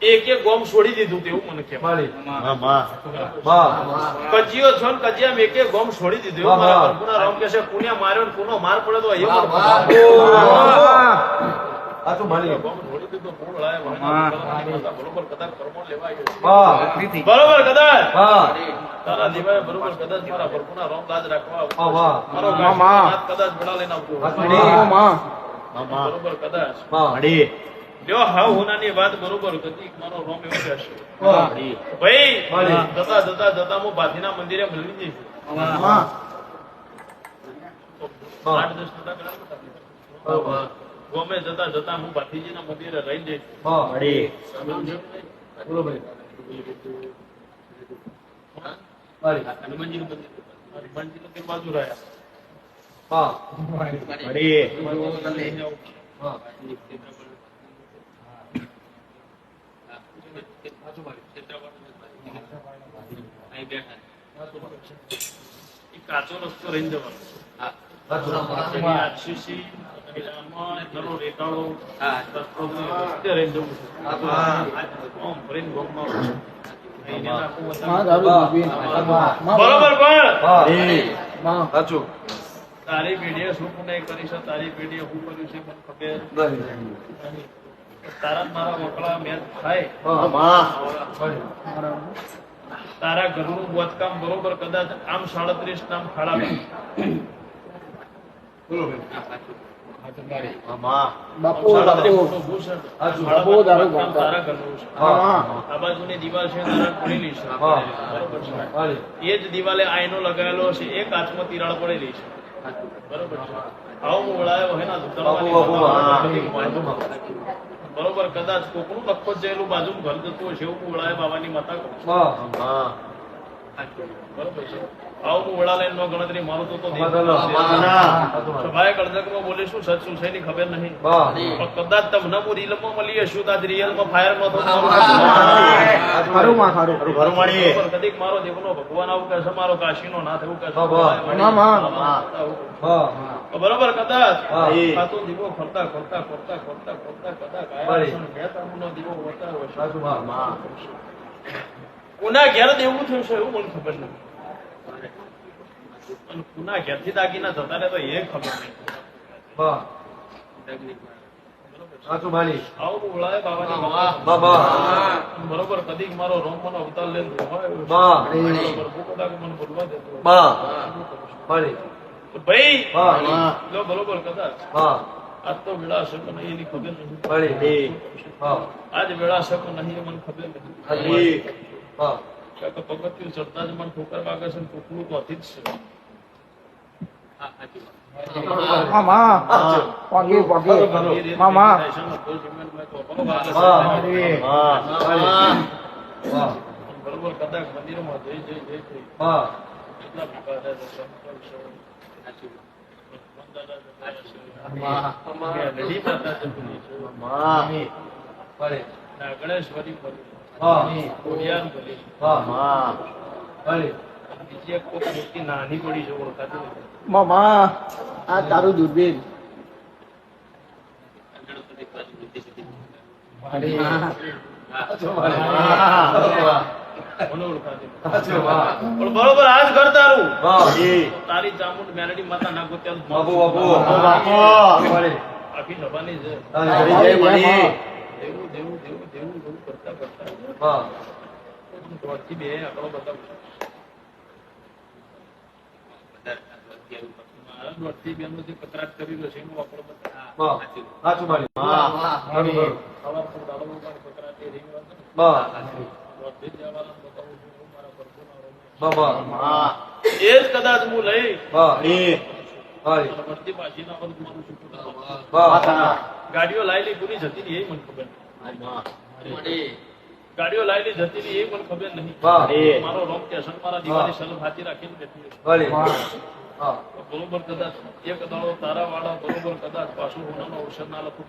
એક એક ગોમ છોડી દીધું તેવું મને કહેવાય. કજિયો છો ને કજિયા એક એક ગોમ છોડી દીધું એવું મારા પ્રભુના રામ કહે છે. પુણ્ય માર્યો ને પુનો માર પડે તો એવું બરોબર કદાચ કર્મો લેવા બરોબર કદાચ તારા દેવાય બરોબર કદાચ મારા પ્રભુના રામ લાજ રાખવા મારો કદાચ બડા લઈને આવતો બરોબર કદાચ લ્યો હા હોનાની વાત બરોબર કદી મારો રોમ એવો કહેશે ભાઈ જતા જતા જતા હું બાધીના મંદિરે મળી જઈશ. 8-10 ગોમે જતા જતા હું બાધીજીના મંદિરે રહી જઈશ. હનુમાનજી નું મંદિર બાજુ રહ્યા કાચો રસ્તો રહી જવાનો બરોબર પણ તારી પેઢીએ શું પુણ્ય કરી છે તારી પેઢીએ શું કર્યું છે મને ખબર તારા મારા વકડા મેચ થાય તારા ઘરનું બોધકામ બરોબર કદાચ આમ 37 નામ ખાડા આ બાજુની દિવાલ છે એ જ દિવાલે આયનો લગાવેલો છે એ કાચમાં તિરાડ પડેલી છે બરોબર છે આવું વળાયો બરોબર કદાચ કોકનું લખો જેલું બાજુ ઘર જતું હશે એવું વળાય બાબાની માતા બરોબર છે આવું વડા લઈને ગણતરી મારું તો સભાએ કળજકમાં બોલીશું સચ શું છે ની ખબર નહીં કદાચ તમને હું રીલમાં મળી હશું તો આજ રિયલમાં ફાયરમાં તો કદીક મારો દેવનો ભગવાન આવું કહે છે મારો કાશીનો નાથ એવું કહે છે બરોબર કદાચ આ તો દીવો ફરતા ફરતા ફરતા ફરતા ફરતા કદાચ દીવો વરતા કોના ઘેર દેવું થયું છે એવું મને ખબર નથી. પુના ઘેરથી દાગીના જતા રહે તો એ ખબર નહીં. બરોબર કદીક મારો રોમ મને અવતાર લઈને મને બોલવા દેતો ભાઈ બરોબર કદાચ આજ તો વેળા શકો નહીં એની ખબર નહીં. આજ વેળા શકો નહીં મને ખબર નથી. પગથિયું ચડતા જ મને ઠોકર વાગે છે ટોકલું તો અતિ જ છે. બરોબર કદાચ મંદિરોમાં જઈ જઈ જઈ ગણેશ્વરી નાની પડી છે ઓળખાતી મામા આ તારું દૂરબીન બરોબર આજ કર તારું તારી ચામુંડ મેરડી માતા નાખો ત્યાં આખી સભાની છે દેવું દેવું દેવું દેવું દેવું કરતા કરતા દોડથી બે આંકડો બતાવું દોડથી બે નો જે કતરાટ કરેલો છે એનો આંકડો એ જ કદાચ હું લઈ ગાડીઓ લાયેલી પૂરી જતી રહી એ મને ખબર ગાડીઓ લાયેલી જતી રહી એ મને ખબર નહીં. મારો રોમ સ્ટેશન મારા દિવાળી સલમ હાથી રાખીને બેઠી બરોબર કદાચ એક દાડો તારા વાળા બરોબર કદાચ પાછું હોનાનો અવસર ના લખું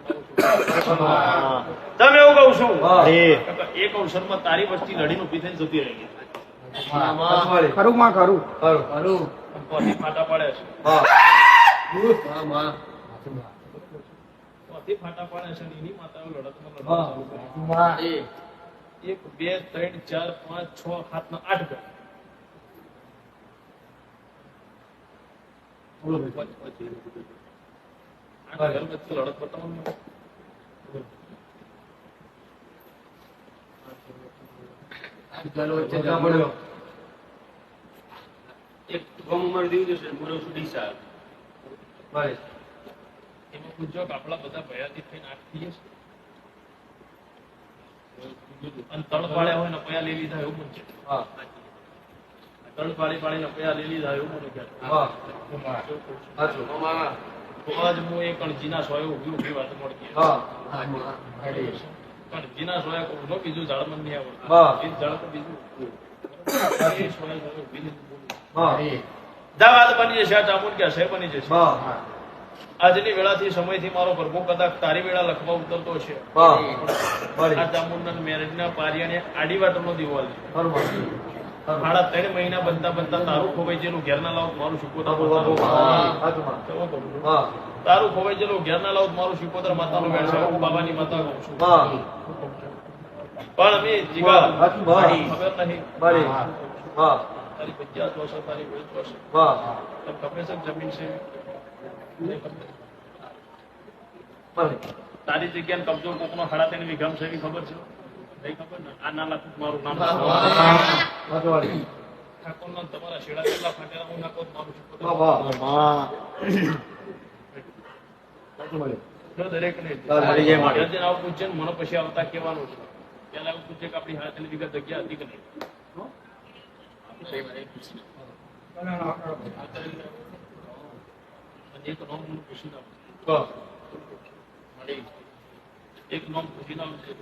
તમે એવું કહું છું એક અવસરમાં તારી વસ્તી લડીને ઉભી થઈને જતી રહી ખરું માં ખરું ફાટા પાડે છે ફાટા પાડે છે એની માતાઓ લડતમાં 1 2 3 4 5 6 7 ને 8 ઘર. આઠ ઘર વચ્ચે લડત બતાવવાનું. એક ગમ ઉમર દીધું છે મોરો સુધી સાહેબ. એમાં પૂછજો કે આપણા બધા ભયાથી થઈને આઠ થઈએ છે. અને તળ પાડ્યા હોય ને પયા લઈ લીધા એવું પણ છે. તળ પાડીને પયા લઈ લીધા એવું મને ખ્યાલ. તો આજ હું એક કણજીના સોય ઉભી વાત મળતી. કણજીના સોય ઉભો બીજું ઝાડમાં નહીં આવડતું. એ ઝાડ તો બીજું એ સોય ઉભી લીધું. વાત બની જશે. આ ચામુંડ કે હશે બની જશે. આજની વેળાથી સમયથી મારો પ્રભુ કદાચ તારી વેળા લખવા ઉતરતો છે. આ ચામુંડના મેરેજના પારિયાને આડી વાટનો દિવાલ છે. 3.5 મહિના બનતા તારું ખોવાઈ જેલું ઘેર ના લાવ મારું શીખોતર તારું ખોવાઈ જેલું ઘેર ના લાવ મારું શીખોતર માતાનો વેળ છે. હું બાબાની માતા કહું છું. પણ અમે જીગા ખબર નહીં તારી 50 વર્ષ તારી 20 વર્ષ ખબર છે જમીન છે તારી જગ્યાને કબજો કોકનો 3.5 વીઘામ છે એવી ખબર છે નહીં ખબર ને. આ નાલા મારું નામ ઠાકોરના તમારા શેડા કેટલા ફાટેલા હું નાખો મારું દરેક ને આવું પૂછે ને મને પછી આવતા કહેવાનું છે. પેલા એવું પૂછે કે આપણી 3.5 વીઘા જગ્યા હતી કે નહીં. એક નોમ પૂછી નાખો. એક નોમ પૂછી નાખશે.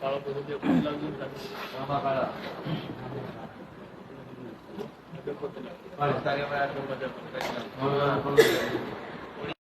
કાળો બધું